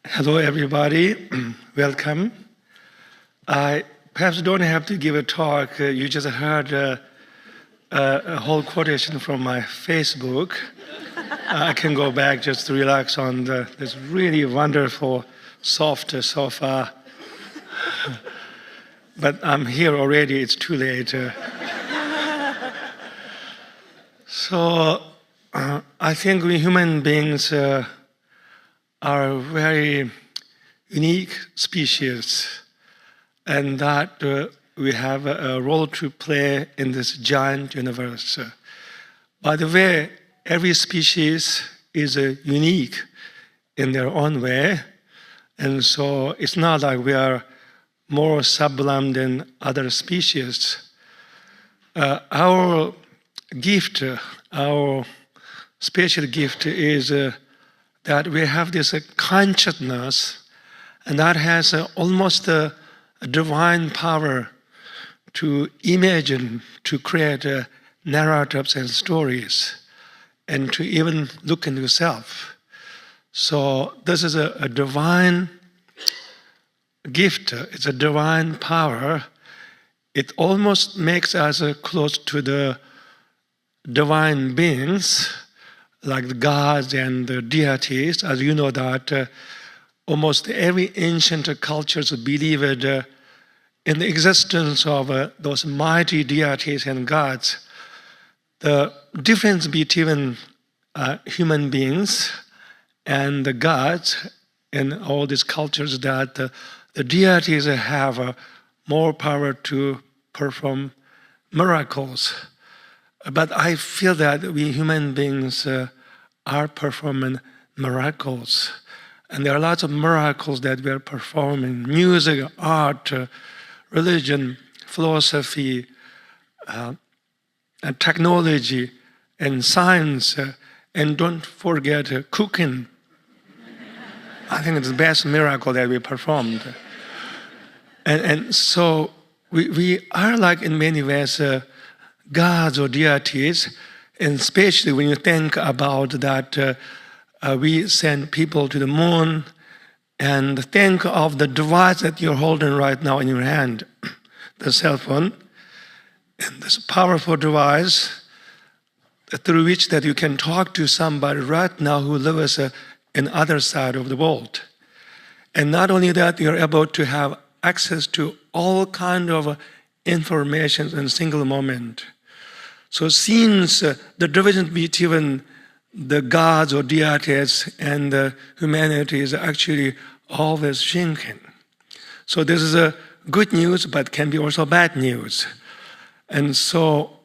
Hello, everybody. Welcome. I perhaps don't have to give a talk. You just heard a whole quotation from my Facebook. I can go back just to relax on this really wonderful, soft sofa. But I'm here already. It's too late. So I think we human beings are a very unique species, and that we have a role to play in this giant universe. By the way, every species is unique in their own way, and so it's not like we are more sublime than other species. Our gift, our special gift is that we have this consciousness, and that has almost a divine power to imagine, to create narratives and stories, and to even look into self. So this is a divine gift. It's a divine power. It almost makes us close to the divine beings, like the gods and the deities. As you know that almost every ancient cultures believed in the existence of those mighty deities and gods. The difference between human beings and the gods in all these cultures that the deities have more power to perform miracles. But I feel that we human beings are performing miracles. And there are lots of miracles that we are performing: music, art, religion, philosophy, and technology, and science, and don't forget cooking. I think it's the best miracle that we performed. And so we are like, in many ways, gods or deities, and especially when you think about that we send people to the moon, and think of the device that you're holding right now in your hand, the cell phone, and this powerful device through which that you can talk to somebody right now who lives in the other side of the world. And not only that, you're able to have access to all kind of information in a single moment. So since the division between the gods or deities and the humanity is actually always shrinking. So this is a good news, but can be also bad news. And so,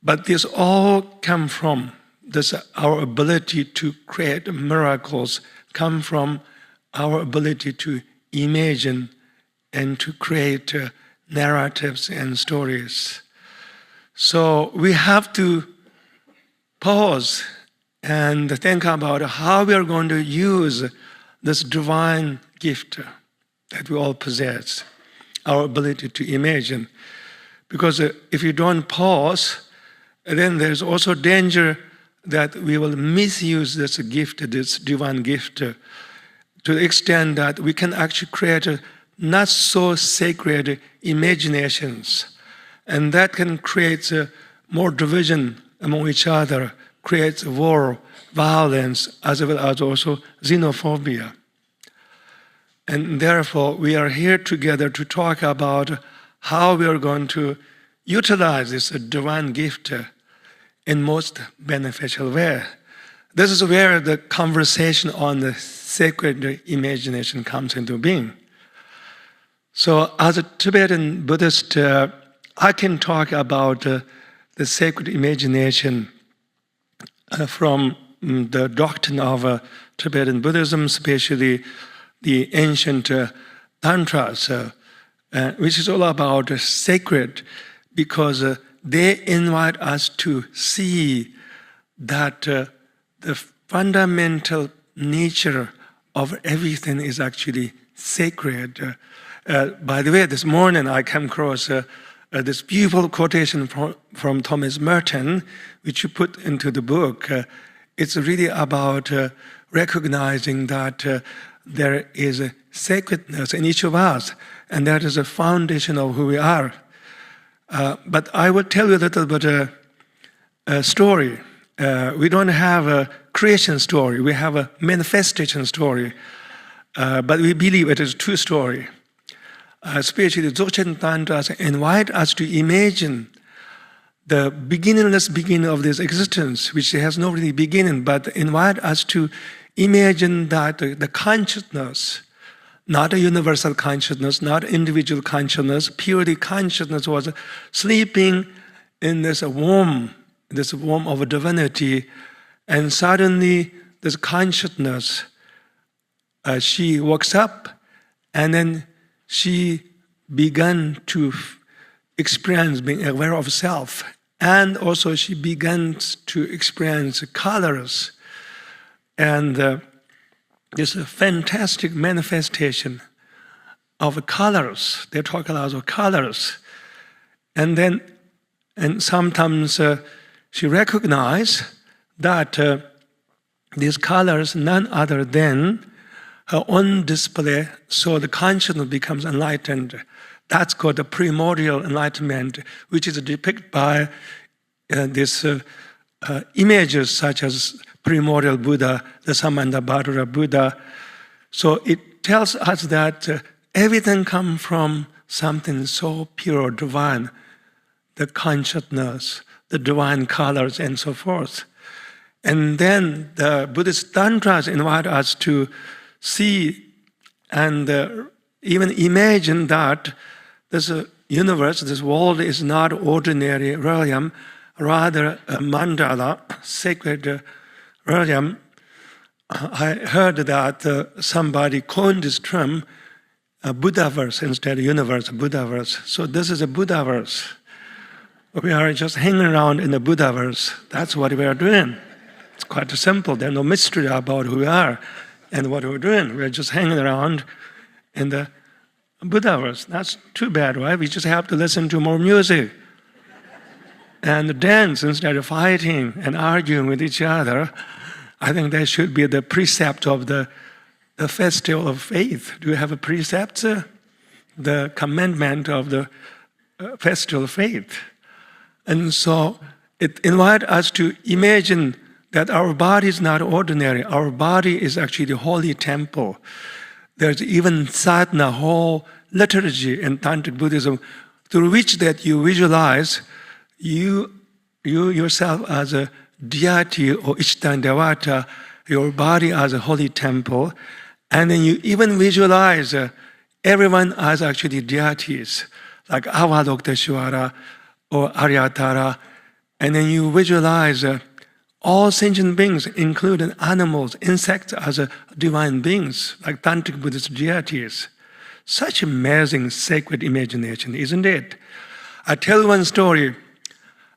but this all come from this, our ability to create miracles come from our ability to imagine and to create narratives and stories. So we have to pause and think about how we are going to use this divine gift that we all possess, our ability to imagine. Because if you don't pause, then there's also danger that we will misuse this gift, this divine gift, to the extent that we can actually create not so sacred imaginations. And that can create more division among each other, creates war, violence, as well as also xenophobia. And therefore, we are here together to talk about how we are going to utilize this divine gift in most beneficial way. This is where the conversation on the sacred imagination comes into being. So as a Tibetan Buddhist, I can talk about the sacred imagination from the doctrine of Tibetan Buddhism, especially the ancient tantras, which is all about sacred, because they invite us to see that the fundamental nature of everything is actually sacred. By the way, this morning I came across this beautiful quotation from Thomas Merton, which you put into the book. It's really about recognizing that there is a sacredness in each of us, and that is the foundation of who we are. But I will tell you a little bit a story. We don't have a creation story, we have a manifestation story. But we believe it is a true story. Especially Dzogchen Tantras invite us to imagine the beginningless beginning of this existence, which has no really beginning, but invite us to imagine that the consciousness, not a universal consciousness, not individual consciousness, purely consciousness was sleeping in this womb of a divinity, and suddenly this consciousness, she wakes up, and then she began to experience being aware of self, and also she begins to experience colors. And this fantastic manifestation of colors. They talk a lot of colors. And sometimes she recognized that these colors none other than her own display, so the consciousness becomes enlightened. That's called the primordial enlightenment, which is depicted by these images such as primordial Buddha, the Samantabhadra Buddha. So it tells us that everything comes from something so pure, divine, the consciousness, the divine colors, and so forth. And then the Buddhist Tantras invite us to see and even imagine that this universe, this world is not ordinary realm, rather a mandala, sacred realm. I heard that somebody coined this term Buddhaverse instead of universe, Buddhaverse. So this is a Buddhaverse. We are just hanging around in the Buddhaverse. That's what we are doing. It's quite simple. There's no mystery about who we are and what we're doing. We're just hanging around in the Buddhaverse. That's too bad, right? We just have to listen to more music and dance instead of fighting and arguing with each other. I think that should be the precept of the festival of faith. Do you have a precept? The commandment of the festival of faith. And so it invites us to imagine that our body is not ordinary. Our body is actually the holy temple. There's even sadhana, whole liturgy in Tantric Buddhism, through which that you visualize you yourself as a deity or Ishtan Devata, your body as a holy temple, and then you even visualize everyone as actually deities, like Avalokiteshvara or Aryatara, and then you visualize all sentient beings, including animals, insects, as divine beings, like Tantric Buddhist deities. Such amazing sacred imagination, isn't it? I tell you one story.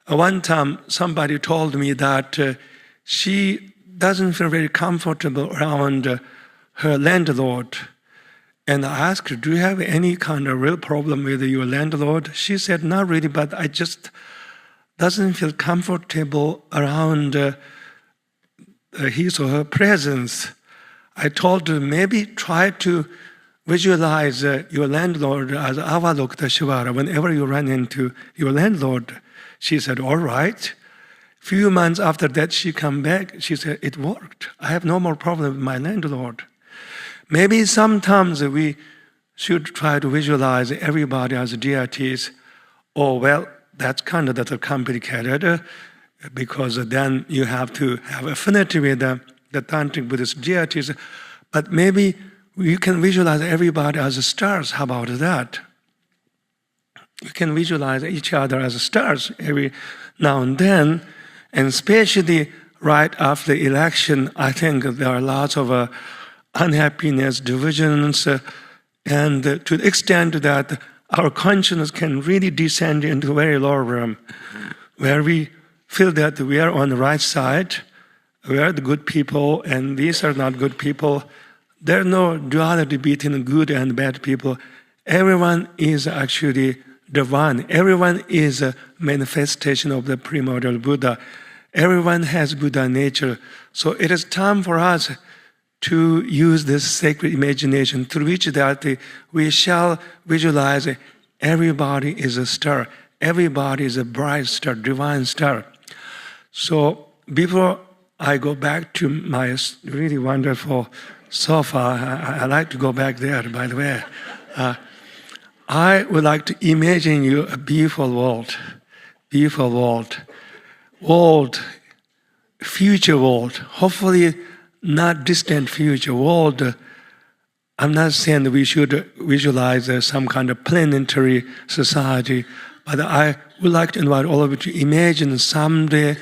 One time, somebody told me that she doesn't feel very comfortable around her landlord. And I asked her, do you have any kind of real problem with your landlord? She said, not really, but I just doesn't feel comfortable around his or her presence. I told her, maybe try to visualize your landlord as Avalokiteshvara whenever you run into your landlord. She said, all right. A few months after that, she came back. She said, it worked. I have no more problem with my landlord. Maybe sometimes we should try to visualize everybody as deities. Oh, well, that's kind of that complicated because then you have to have affinity with the Tantric Buddhist deities. But maybe you can visualize everybody as stars. How about that? You can visualize each other as stars every now and then, and especially right after the election, I think there are lots of unhappiness, divisions, and to the extent that our consciousness can really descend into a very low realm, where we feel that we are on the right side, we are the good people, and these are not good people. There's no duality between good and bad people. Everyone is actually divine. Everyone is a manifestation of the primordial Buddha. Everyone has Buddha nature. So it is time for us to use this sacred imagination through which that we shall visualize everybody is a star, everybody is a bright star, divine star. So before I go back to my really wonderful sofa, I like to go back there, by the way. I would like to imagine you a beautiful world, future world, hopefully not distant future world. I'm not saying that we should visualize some kind of planetary society, but I would like to invite all of you to imagine someday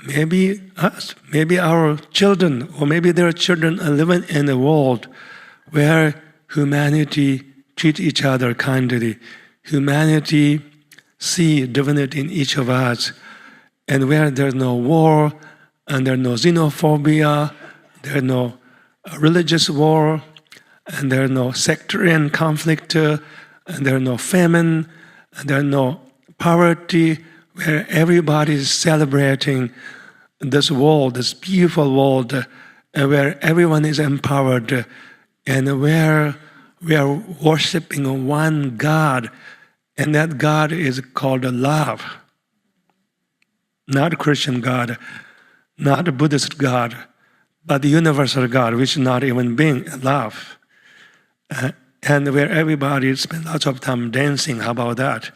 maybe us, maybe our children, or maybe their children are living in a world where humanity treat each other kindly, humanity see divinity in each of us, and where there's no war, and there's no xenophobia, there's no religious war, and there's no sectarian conflict, and there's no famine, and there's no poverty, where everybody is celebrating this world, this beautiful world, where everyone is empowered, and where we are worshiping one God, and that God is called love. Not a Christian God, not a Buddhist God, but the universal God, which is not even being love. And where everybody spends lots of time dancing, how about that?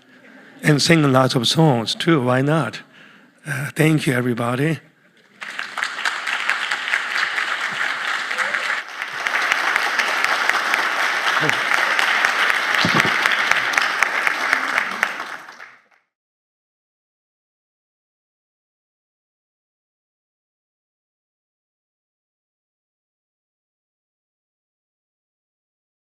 And singing lots of songs too, why not? Thank you, everybody.